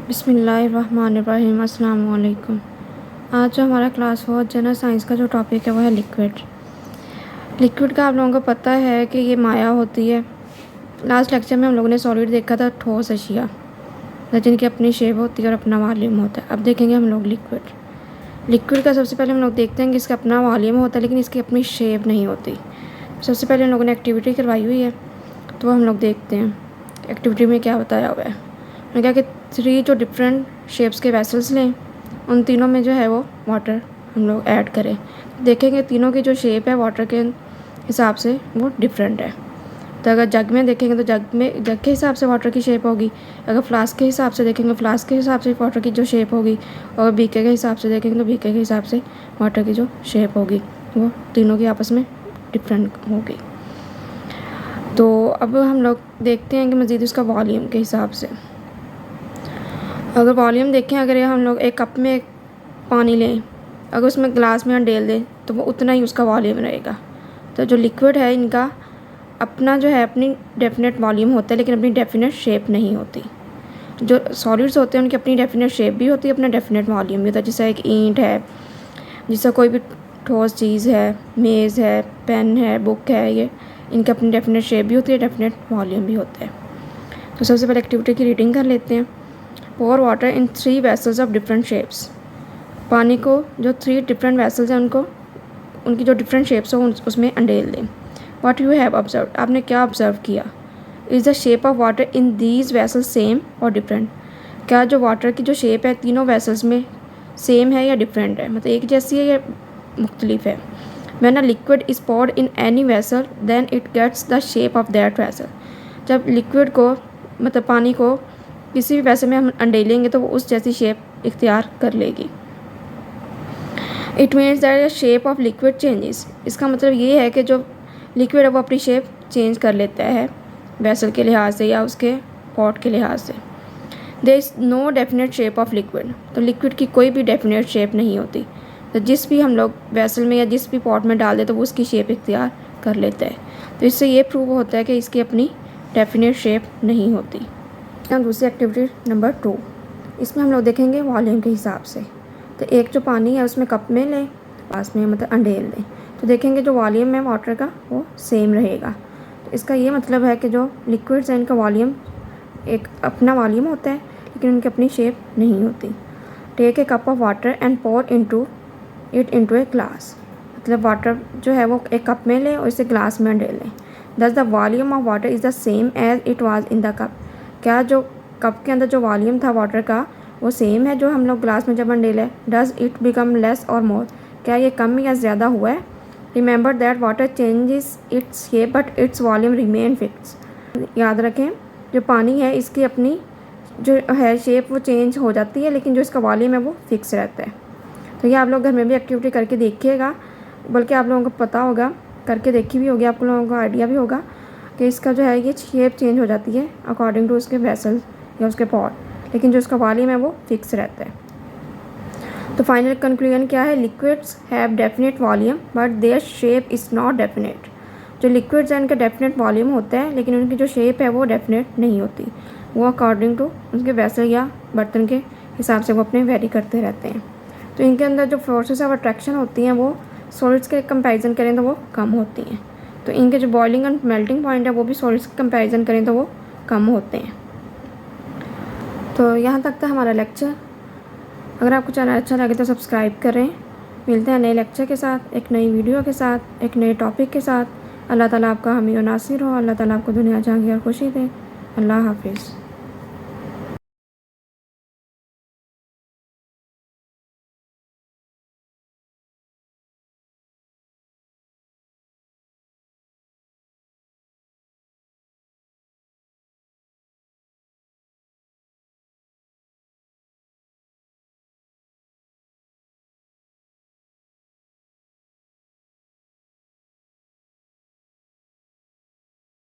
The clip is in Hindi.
बिस्मिल्लाहिर्रहमानिर्रहीम। अस्सलाम वालेकुम। आज जो हमारा क्लास 4 जनरल साइंस का जो टॉपिक है वो है लिक्विड। लिक्विड का आप लोगों को पता है कि ये माया होती है। लास्ट लेक्चर में हम लोगों ने सॉलिड देखा था, ठोस अशिया जिनकी अपनी शेप होती है और अपना वॉल्यूम होता है। अब देखेंगे हम लोग लिक्विड का सबसे पहले हम लोग देखते हैं कि इसका अपना वॉल्यूम होता है लेकिन इसकी अपनी शेप नहीं होती। सबसे पहले हम लोगों ने एक्टिविटी करवाई हुई है तो वो हम लोग देखते हैं एक्टिविटी में क्या बताया हुआ है। मैंने कहा कि 3 जो डिफरेंट शेप्स के वेसल्स लें, उन तीनों में जो है वो वाटर हम लोग ऐड करें। देखेंगे तीनों की जो शेप है वाटर के हिसाब से वो डिफरेंट है। तो अगर जग में देखेंगे तो जग के हिसाब से वाटर की शेप होगी। अगर फ्लास्क के हिसाब से देखेंगे फ्लास्क के हिसाब से वाटर की जो शेप होगी। और बीके के हिसाब से देखेंगे तो बीके के हिसाब से वाटर की जो शेप होगी वो तीनों की आपस में डिफरेंट होगी। तो अब हम लोग देखते हैं कि मज़ीद उसका वॉल्यूम के हिसाब से। अगर वॉल्यूम देखें, अगर हम लोग एक कप में पानी लें, अगर उसमें ग्लास में डाल दें तो वो उतना ही उसका वॉल्यूम रहेगा। तो जो लिक्विड है इनका अपना जो है अपनी डेफिनेट वॉल्यूम होता है लेकिन अपनी डेफिनेट शेप नहीं होती। जो सॉलिड्स होते हैं उनकी अपनी डेफिनेट शेप भी होती है, अपना डेफिनेट वॉल्यूम भी होता है। जैसे एक ईंट है, जैसा कोई भी ठोस चीज़ है, मेज़ है, पेन है, बुक है, ये इनकी अपनी डेफिनेट शेप भी होती है, डेफिनेट वॉल्यूम भी होता है। तो सबसे पहले एक्टिविटी की रीडिंग कर लेते हैं। Pour water in 3 vessels of different shapes. पानी को जो 3 डिफरेंट वेसल्स हैं उनको उनकी जो डिफरेंट शेप्स हो उसमें अंडेल दें। व्हाट यू हैव ऑब्जर्व, आपने क्या ऑब्जर्व किया। Is the shape of water in these vessels same और डिफरेंट, क्या जो वाटर की जो शेप है तीनों वेसल्स में सेम है या डिफरेंट है, मतलब एक जैसी है या मुख्तलिफ है। When a liquid is poured in any vessel then it gets the shape of that vessel. जब लिक्विड को मतलब पानी को किसी भी वैसे में हम अंडेलेंगे तो वो उस जैसी शेप इख्तियार कर लेगी। It means that the shape of liquid changes. इसका मतलब ये है कि जो लिक्विड है वो अपनी शेप चेंज कर लेता है वेसल के लिहाज से या उसके पॉट के लिहाज से। There is no definite shape of liquid. तो लिक्विड की कोई भी डेफिनेट शेप नहीं होती। तो जिस भी हम लोग वेसल में या जिस भी पॉट में डाल दे तो वो उसकी शेप इख्तियार कर लेता है। तो इससे ये प्रूव होता है कि इसकी अपनी डेफिनेट शेप नहीं होती। दूसरी एक्टिविटी नंबर 2, इसमें हम लोग देखेंगे वॉल्यूम के हिसाब से। तो एक जो पानी है उसमें कप में लें, पास में मतलब अंडेल लें, तो देखेंगे जो वॉल्यूम है वाटर का वो सेम रहेगा। तो इसका ये मतलब है कि जो लिक्विड्स हैं इनका वॉल्यूम एक अपना वॉल्यूम होता है लेकिन उनकी अपनी शेप नहीं होती। Take a cup of water and pour into a glass. मतलब वाटर जो है वो एक कप में लें और इसे ग्लास में अंडेल लें। Thus the volume of water is the same as it was in the cup. क्या जो कप के अंदर जो वॉल्यूम था वाटर का वो सेम है जो हम लोग ग्लास में जब अंडेल है। डज इट बिकम लेस और मोर, क्या ये कम या ज़्यादा हुआ है। Remember that water changes its shape but its volume remain fix. याद रखें जो पानी है इसकी अपनी जो है शेप वो चेंज हो जाती है लेकिन जो इसका वॉल्यूम है वो फिक्स रहता है। तो ये आप लोग घर में भी एक्टिविटी करके देखिएगा, बल्कि आप लोगों को पता होगा, करके देखी भी होगी, आप लोगों को आइडिया भी होगा कि इसका जो है ये शेप चेंज हो जाती है अकॉर्डिंग टू उसके वेसल या उसके पॉट, लेकिन जो इसका वॉल्यूम है वो फिक्स रहता है। तो फाइनल कंक्लूजन क्या है, liquids have definite volume but their shape is not definite. जो लिक्विड्स हैं इनका डेफिनेट वॉल्यूम होता है लेकिन उनकी जो शेप है वो डेफिनेट नहीं होती। वो अकॉर्डिंग टू उनके वेसल या बर्तन के हिसाब से वो अपने वेरी करते रहते हैं। तो इनके अंदर जो फोर्सेस ऑफ अट्रैक्शन होती हैं वो सॉलिड्स के कंपैरिजन करें तो वो कम होती हैं। तो इनके जो बॉइलिंग एंड मेल्टिंग पॉइंट है वो भी सॉलिड्स के कंपैरिजन करें तो वो कम होते हैं। तो यहाँ तक था हमारा लेक्चर। अगर आपको चैनल अच्छा लगे तो सब्सक्राइब करें। मिलते हैं नए लेक्चर के साथ, एक नई वीडियो के साथ, एक नए टॉपिक के साथ। अल्लाह ताला आपका हामी और नासिर हो। अल्लाह ताला आपको दुनिया जहां की खुशी दे। अल्लाह हाफिज़।